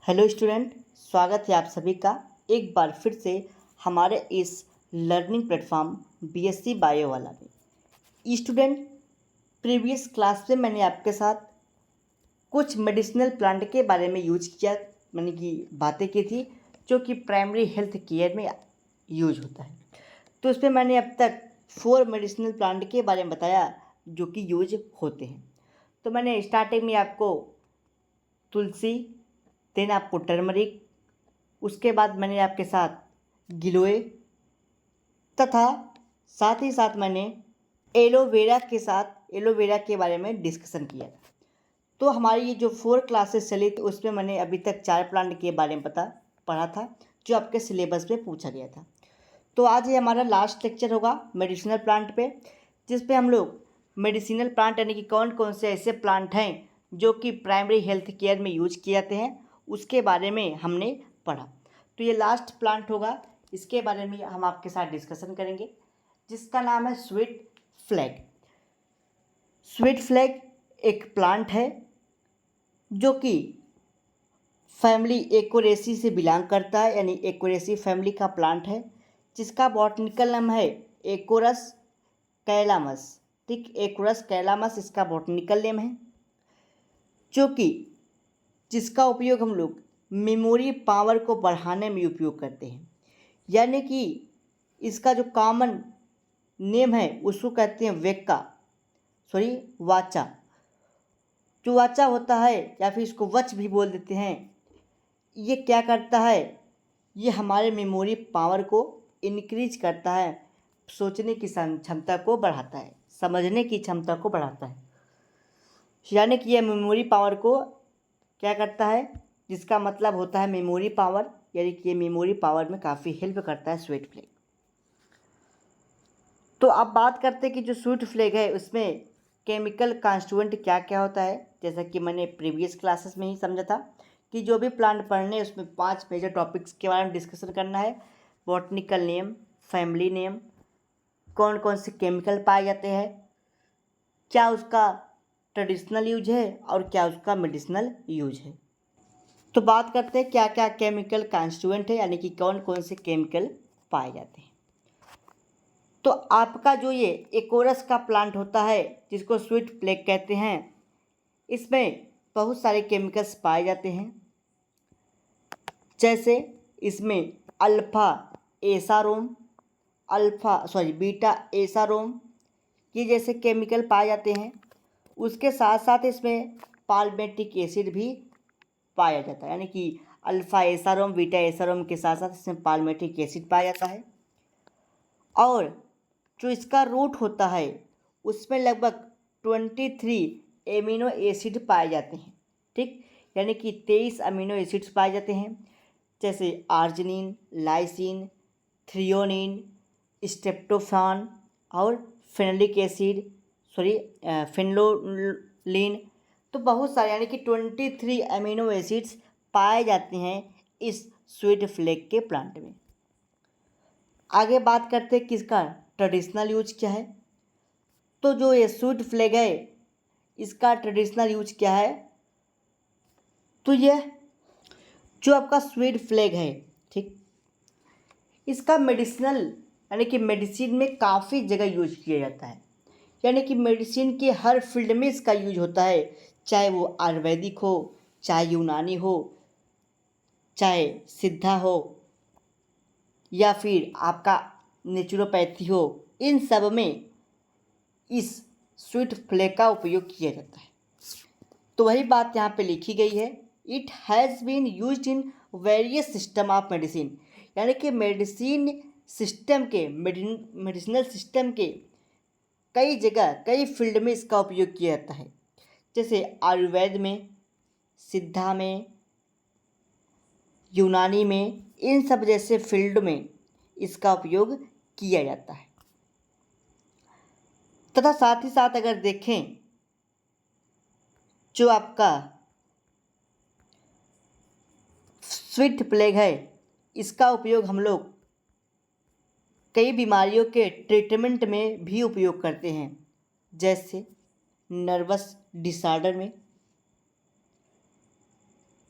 Hello student, स्वागत है आप सभी का एक बार फिर से हमारे इस लर्निंग प्लेटफॉर्म बीएससी बायो वाला में। स्टूडेंट, प्रीवियस क्लास में मैंने आपके साथ कुछ मेडिसिनल प्लांट के बारे में मैंने की बातें की थी जो कि प्राइमरी हेल्थ केयर में यूज होता है। तो उसमें मैंने अब तक 4 मेडिसिनल प्लांट के बारे में बताया जो कि यूज होते हैं। तो मैंने स्टार्टिंग में आपको तुलसी, देन आपको टर्मरिक, उसके बाद मैंने आपके साथ गिलोय तथा साथ ही साथ मैंने एलोवेरा के बारे में डिस्कशन किया। तो हमारी ये जो 4 क्लासेस चली थी उसमें मैंने अभी तक 4 प्लांट के बारे में पढ़ा था जो आपके सिलेबस में पूछा गया था। तो आज ये हमारा लास्ट लेक्चर होगा मेडिसिनल प्लांट पे, जिस पे हम लोग मेडिसिनल प्लांट यानी कि कौन कौन से ऐसे प्लांट हैं जो कि प्राइमरी हेल्थ केयर में यूज किए जाते हैं उसके बारे में हमने पढ़ा। तो ये लास्ट प्लांट होगा, इसके बारे में हम आपके साथ डिस्कशन करेंगे, जिसका नाम है स्वीट फ्लैग। स्वीट फ्लैग एक प्लांट है जो कि फैमिली एकोरेसी से बिलोंग करता है, यानी एकोरेसी फैमिली का प्लांट है, जिसका बॉटनिकल नाम है एकोरस कैलामस। ठीक, एकोरस कैलामस इसका बॉटनिकल नेम है, जो कि जिसका उपयोग हम लोग मेमोरी पावर को बढ़ाने में उपयोग करते हैं। यानी कि इसका जो कॉमन नेम है उसको कहते हैं वाचा। जो वाचा होता है या फिर इसको वच भी बोल देते हैं, ये क्या करता है, ये हमारे मेमोरी पावर को इनक्रीज करता है, सोचने की क्षमता को बढ़ाता है, समझने की क्षमता को बढ़ाता है। यानी कि यह मेमोरी पावर को क्या करता है, जिसका मतलब होता है मेमोरी पावर, यानी कि ये मेमोरी पावर में काफ़ी हेल्प करता है स्वीट फ्लैग। तो अब बात करते हैं कि जो स्वीट फ्लैग है उसमें केमिकल कॉन्स्टिट्यूएंट क्या क्या होता है। जैसा कि मैंने प्रीवियस क्लासेस में ही समझा था कि जो भी प्लांट पढ़ने हैं उसमें 5 मेजर टॉपिक्स के बारे में डिस्कशन करना है। बॉटनिकल नेम, फैमिली नेम, कौन कौन से केमिकल पाए जाते हैं, क्या उसका ट्रेडिशनल यूज है और क्या उसका मेडिसिनल यूज है। तो बात करते हैं क्या क्या केमिकल कॉन्स्टिट्यूएंट है, यानी कि कौन कौन से केमिकल पाए जाते हैं। तो आपका जो ये एकोरस का प्लांट होता है जिसको स्वीट फ्लैग कहते हैं, इसमें बहुत सारे केमिकल्स पाए जाते हैं। जैसे इसमें बीटा एसारोम ये जैसे केमिकल पाए जाते हैं। उसके साथ साथ इसमें पाल्मेटिक एसिड भी पाया जाता है, यानी कि अल्फा एसारोम बीटा एसारोम के साथ साथ इसमें पाल्मेटिक एसिड पाया जाता है। और जो इसका रूट होता है उसमें लगभग 23 एमिनो एसिड पाए जाते हैं। ठीक, यानी कि 23 अमीनो एसिड्स पाए जाते हैं, जैसे आर्जिनिन, लाइसिन, थ्रियोनिन, स्ट्रेप्टोफान और फेनोलिन। तो बहुत सारे यानी कि 23 अमीनो एसिड्स पाए जाते हैं इस स्वीट फ्लैग के प्लांट में। आगे बात करते हैं किसका ट्रेडिशनल यूज क्या है। तो जो ये स्वीट फ्लैग है इसका ट्रेडिशनल यूज क्या है, तो यह जो आपका स्वीट फ्लैग है, ठीक, इसका मेडिसिनल यानी कि मेडिसिन में काफ़ी जगह यूज किया जाता है। यानी कि मेडिसिन के हर फील्ड में इसका यूज होता है, चाहे वो आयुर्वेदिक हो, चाहे यूनानी हो, चाहे सिद्धा हो या फिर आपका नेचुरोपैथी हो, इन सब में इस स्वीट फ्लैग का उपयोग किया जाता है। तो वही बात यहाँ पे लिखी गई है, it has been used in various system of medicine. यानी कि मेडिसिनल सिस्टम के कई जगह कई फील्ड में इसका उपयोग किया जाता है, जैसे आयुर्वेद में, सिद्धा में, यूनानी में, इन सब जैसे फील्ड में इसका उपयोग किया जाता है। तथा साथ ही साथ अगर देखें जो आपका स्वीट फ्लैग है इसका उपयोग हम लोग कई बीमारियों के ट्रीटमेंट में भी उपयोग करते हैं, जैसे नर्वस डिसऑर्डर में,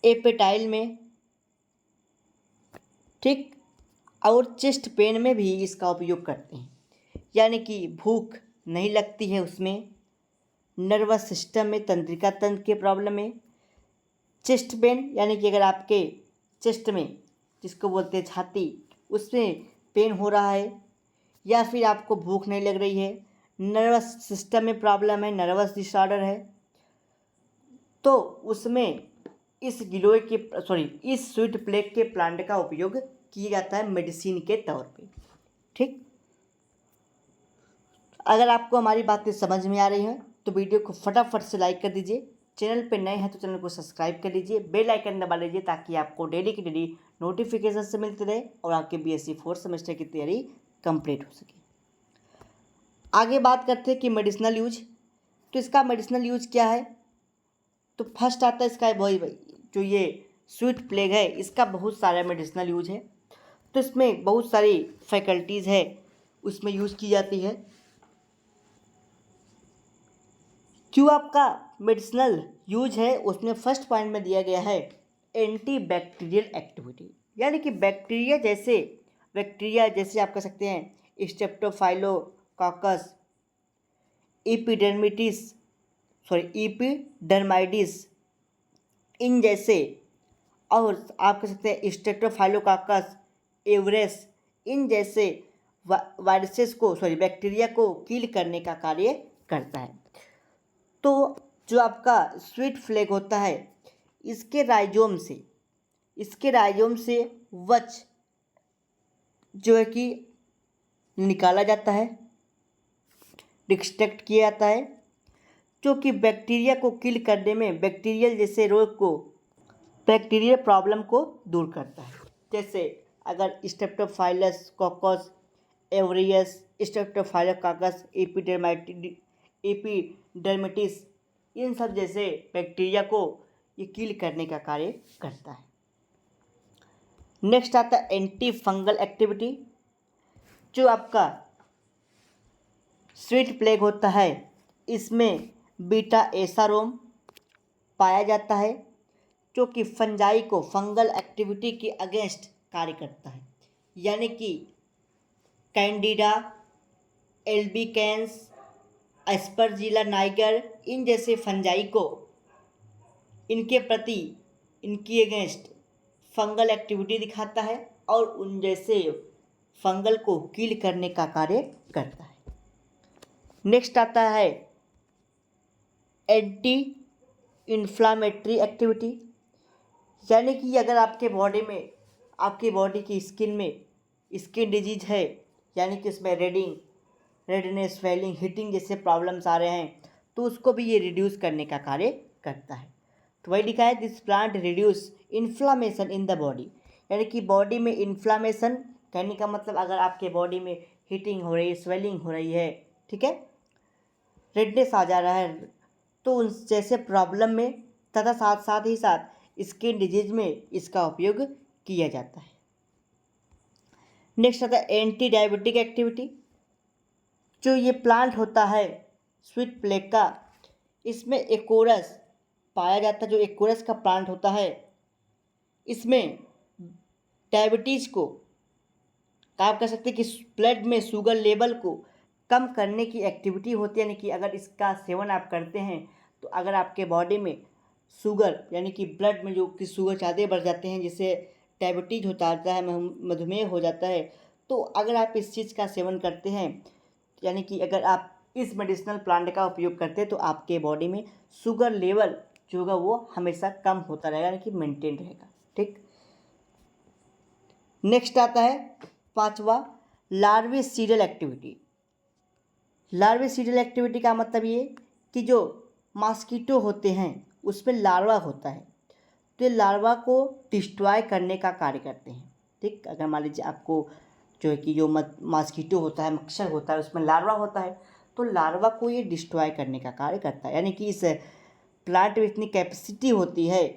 एपेटाइल में, ठीक। और चेस्ट पेन में भी इसका उपयोग करते हैं, यानी कि भूख नहीं लगती है उसमें, नर्वस सिस्टम में, तंत्रिका तंत्र के प्रॉब्लम में, चेस्ट पेन यानी कि अगर आपके चेस्ट में, जिसको बोलते हैं छाती, उसमें पेन हो रहा है, या फिर आपको भूख नहीं लग रही है, नर्वस सिस्टम में प्रॉब्लम है, नर्वस डिसऑर्डर है, तो उसमें इस गिलोय के इस स्वीट प्लेग के प्लांट का उपयोग किया जाता है मेडिसिन के तौर पे। ठीक। अगर आपको हमारी बातें समझ में आ रही हैं तो वीडियो को फटाफट से लाइक कर दीजिए, चैनल पे नए हैं तो चैनल को सब्सक्राइब कर लीजिए, बेल आइकन दबा लीजिए ताकि आपको डेली की डेली नोटिफिकेशन से मिलते रहे और आपके बीएससी 4th सेमेस्टर की तैयारी कंप्लीट हो सके। आगे बात करते हैं कि मेडिसिनल यूज। तो इसका मेडिसिनल यूज क्या है? तो फर्स्ट आता है इसका वही जो ये स्वीट प्लेग है, इसका बहुत सारा मेडिसिनल यूज है। तो इसमें बहुत सारी फैकल्टीज़ है उसमें यूज़ की जाती है। जो आपका मेडिसिनल यूज है उसमें फर्स्ट पॉइंट में दिया गया है एंटी बैक्टीरियल एक्टिविटी, यानी कि बैक्टीरिया जैसे आप कह सकते हैं स्ट्रेप्टोफाइलोकॉकस, एपिडर्माइडिस इन जैसे, और आप कह सकते हैं स्ट्रेप्टोफाइलोकॉकस एवरेस इन जैसे वायरसेस को बैक्टीरिया को किल करने का कार्य करता है। तो जो आपका स्वीट फ्लैग होता है इसके राइजोम से वच जो है कि निकाला जाता है, डिस्ट्रैक्ट किया जाता है, जो कि बैक्टीरिया को किल करने में बैक्टीरियल प्रॉब्लम को दूर करता है। जैसे अगर स्ट्रेप्टोफाइलस कॉकस एवरियस, स्ट्रेप्टोफाइलोकॉकस एपिडर्मिटिस इन सब जैसे बैक्टीरिया को ये किल करने का कार्य करता है। नेक्स्ट आता है एंटी फंगल एक्टिविटी। जो आपका स्वीट प्लेग होता है इसमें बीटा एसारोम पाया जाता है, जो कि फंगल एक्टिविटी के अगेंस्ट कार्य करता है, यानी कि कैंडिडा एल्बिकेंस, एस्परजिला नाइगर इन जैसे फंजाई को इनके प्रति इनकी अगेंस्ट फंगल एक्टिविटी दिखाता है और उन जैसे फंगल को किल करने का कार्य करता है। नेक्स्ट आता है एंटी इन्फ्लामेटरी एक्टिविटी, यानी कि अगर आपके बॉडी की स्किन में स्किन डिजीज है, यानी कि इसमें रेडनेस, स्वेलिंग, हीटिंग जैसे प्रॉब्लम्स आ रहे हैं तो उसको भी ये रिड्यूस करने का कार्य करता है। तो वही लिखा है this plant reduce inflammation in the body, यानी कि बॉडी में इन्फ्लामेशन, कहने का मतलब अगर आपके बॉडी में हीटिंग हो रही है, स्वेलिंग हो रही है, ठीक है, रेडनेस आ जा रहा है, तो उन जैसे प्रॉब्लम में तथा साथ ही स्किन डिजीज में इसका उपयोग किया जाता है। नेक्स्ट आता है एंटी डायबिटिक एक्टिविटी। जो ये प्लांट होता है स्वीट प्लेग का, इसमें एकोरस पाया जाता है। जो एकोरस का प्लांट होता है इसमें डायबिटीज़ को आप कह सकते हैं कि ब्लड में शुगर लेवल को कम करने की एक्टिविटी होती है, यानी कि अगर इसका सेवन आप करते हैं तो अगर आपके बॉडी में शुगर यानी कि ब्लड में जो कि शुगर ज़्यादा बढ़ जाते हैं, जिससे डायबिटीज़ होता है, मधुमेह हो जाता है, तो अगर आप इस चीज़ का सेवन करते हैं, यानी कि अगर आप इस मेडिसिनल प्लांट का उपयोग करते हैं तो आपके बॉडी में शुगर लेवल जो होगा वो हमेशा कम होता रहेगा, यानी कि मेंटेन रहेगा। ठीक। नेक्स्ट आता है 5वां लार्विसीडियल एक्टिविटी। लार्विसीडियल एक्टिविटी का मतलब ये कि जो मॉस्किटो होते हैं उसमें लार्वा होता है, तो ये लार्वा को डिस्ट्रॉय करने का कार्य करते हैं। ठीक। अगर मान लीजिए आपको जो है कि जो मॉस्किटो होता है, मच्छर होता है, उसमें लार्वा होता है, तो लार्वा को ये डिस्ट्रॉय करने का कार्य करता है, यानी कि इस प्लांट में इतनी कैपेसिटी होती है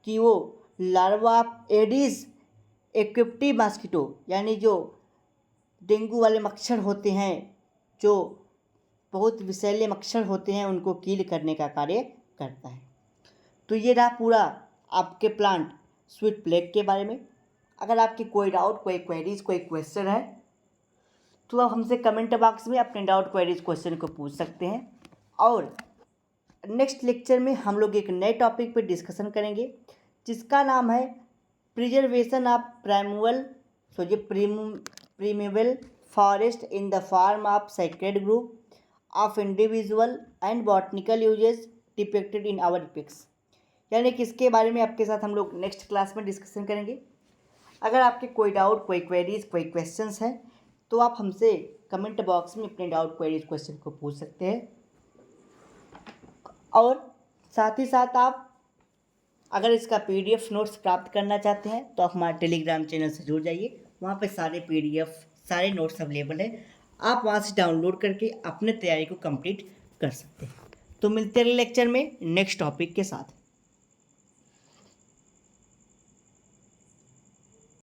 कि वो लार्वा एडिस एक्टिव मॉस्किटो, यानी जो डेंगू वाले मच्छर होते हैं, जो बहुत विषैले मच्छर होते हैं, उनको किल करने का कार्य करता है। तो ये रहा पूरा आपके प्लांट स्वीट प्लेग के बारे में। अगर आपकी कोई डाउट, कोई क्वेरीज, कोई क्वेश्चन है तो आप हमसे कमेंट बॉक्स में अपने डाउट, क्वेरीज, क्वेश्चन को पूछ सकते हैं। और नेक्स्ट लेक्चर में हम लोग एक नए टॉपिक पर डिस्कशन करेंगे जिसका नाम है preservation of primeval forest in the form of sacred group of individual and botanical uses depicted in our pics. यानी कि इसके बारे में आपके साथ हम लोग नेक्स्ट क्लास में डिस्कशन करेंगे। अगर आपके कोई डाउट, कोई क्वेरीज, कोई क्वेश्चंस हैं तो आप हमसे कमेंट बॉक्स में अपने डाउट, क्वेरीज, क्वेश्चन को पूछ सकते हैं। और साथ ही साथ आप अगर इसका PDF नोट्स प्राप्त करना चाहते हैं तो आप हमारे टेलीग्राम चैनल से जुड़ जाइए। वहाँ पे सारे PDF, सारे नोट्स अवेलेबल है, आप वहाँ से डाउनलोड करके अपने तैयारी को कंप्लीट कर सकते हैं। तो मिलते हैं अगले लेक्चर में नेक्स्ट टॉपिक के साथ।